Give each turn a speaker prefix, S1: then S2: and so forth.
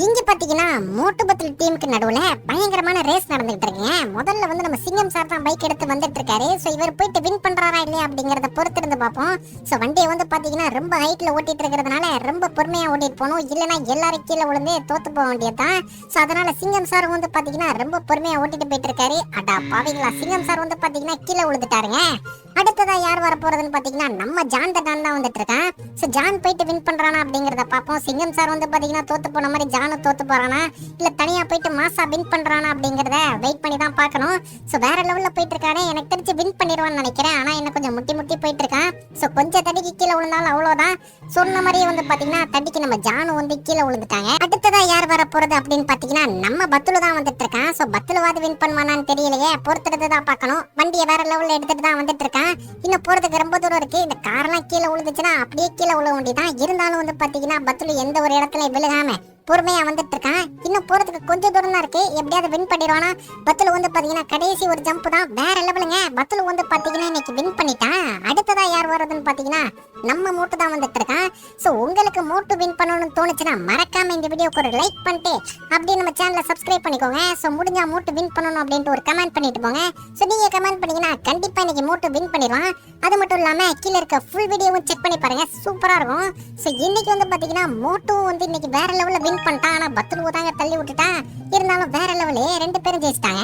S1: இங்க பாத்தீங்கன்னா மோட்டு பத்ல் டீமுக்கு நடுவுல பயங்கரமான ரேஸ் நடந்துகிட்டு இருக்குங்க. முதல்ல வந்து நம்ம சிங்கம் சார் தான் பைக் எடுத்து வந்துட்டு இருக்காரு. சோ இவர் போயிட்டு வின் பண்றாரா இல்லையா அப்படிங்கறத பொறுத்து இருந்து பார்ப்போம். சோ வண்டியை வந்து பாத்தீங்கன்னா ரொம்ப ஹைட்ல ஓட்டிட்டு இருக்கிறதுனால ரொம்ப பொறுமையா ஓட்டிட்டு போகணும். இல்லைன்னா எல்லாரும் கீழே விழுந்து தோத்து போக வேண்டியதுதான். சோ அதனால சிங்கம் சார் வந்து பாத்தீங்கன்னா ரொம்ப பொறுமையா ஓட்டிட்டு போயிட்டு இருக்காரு. அடா பாவீங்களா, சிங்கம் சார் வந்து பாத்தீங்கன்னா கீழே விழுந்துட்டாருங்க. அடுத்ததா யார் வர போறதுன்னு பாத்தீங்கன்னா நம்ம ஜான் தான் வந்துட்டு இருக்கான். சோ ஜான் போயிட்டு வின் பண்றானா அப்படிங்கறத பார்ப்போம். சிங்கம் சார் வந்து பாத்தீங்கன்னா தோத்து போன மாதிரி ஜானு தோத்து போறானா இல்ல தனியா போயிட்டு மாசா வின் பண்றானா அப்படிங்கறத வெயிட் பண்ணி தான் பார்க்கணும். சோ வேற லெவல்ல போயிட்டு இருக்கானே, எனக்கு தெரிஞ்சு வின் பண்ணிடுவான்னு நினைக்கிறேன். ஆனா என்ன கொஞ்சம் முட்டி முட்டி போயிட்டு இருக்கான். சோ கொஞ்சம் தடிக்கு கீழே விழுந்தாலும் அவ்வளவுதான். சொன்ன மாதிரியே வந்து பாத்தீங்கன்னா தடிக்கு நம்ம ஜானு வந்து கீழே விழுந்துட்டாங்க. அடுத்ததா யார் வர போறது அப்படின்னு பாத்தீங்கன்னா நம்ம பத்துலு தான் வந்துட்டு இருக்கான். சோ பத்துலுவாது வின் பண்ணுவானான்னு தெரியலையே, பொறுத்துட்டு தான் பார்க்கணும். வண்டியை வேற லெவல்ல எடுத்துட்டு தான் வந்துட்டு இருக்கான். இன்னும் போறதுக்கு ரொம்ப தூரம் இருக்கு. இந்த காரெல்லாம் கீழே விழுந்துச்சுன்னா அப்படியே கீழே விழ வேண்டியதான். இருந்தாலும் வந்து பாத்தீங்கன்னா பத்துலு எந்த ஒரு இடத்துல விழுகாம பொறுமையா வந்துட்டு இருக்கான். இன்னும் போறதுக்கு கொஞ்சம் தூரம் தான் இருக்கு. எப்படியாவது வின் பண்ணிடுவானா. பத்துல வந்து பாத்தீங்கன்னா கடைசி ஒரு ஜம்ப் தான், வேற லெவலுங்க. பத்துல வந்து பாத்தீங்கன்னா இன்னைக்கு வின் பண்ணிட்டான். அடுத்ததா யார் வர்றதுன்னு பாத்தீங்கன்னா நம்ம மோட்டு தான் வந்துட்டு இருக்கான். சோ உங்களுக்கு மோட்டு வின் பண்ணணும்னு தோணுச்சுன்னா மறக்காம இந்த வீடியோக்கு ஒரு லைக் பண்ணிட்டு அப்படியே நம்ம சேனலை சப்ஸ்கிரைப் பண்ணிக்கோங்க. சோ முடிஞ்சா மோட்டு வின் பண்ணணும் அப்படின்ட்டு ஒரு கமெண்ட் பண்ணிட்டு போங்க. சோ நீங்க கமெண்ட் பண்ணீங்கன்னா கண்டிப்பா இன்னைக்கு மோட்டு வின் பண்ணிடுவான். அது மட்டும் இல்லாம கீழே இருக்க ஃபுல் வீடியோவும் செக் பண்ணி பாருங்க, சூப்பரா இருக்கும். சோ இன்னைக்கு வந்து பாத்தீங்கன்னா மோட்டு வந்து இன்னைக்கு வேற லெவல்ல வின் பண்ணிட்டான். ஆனா பத்துலு தாங்க தள்ளி விட்டுட்டான். இருந்தாலும் வேற லெவலே ரெண்டு பேரும் ஜெயிச்சிட்டாங்க.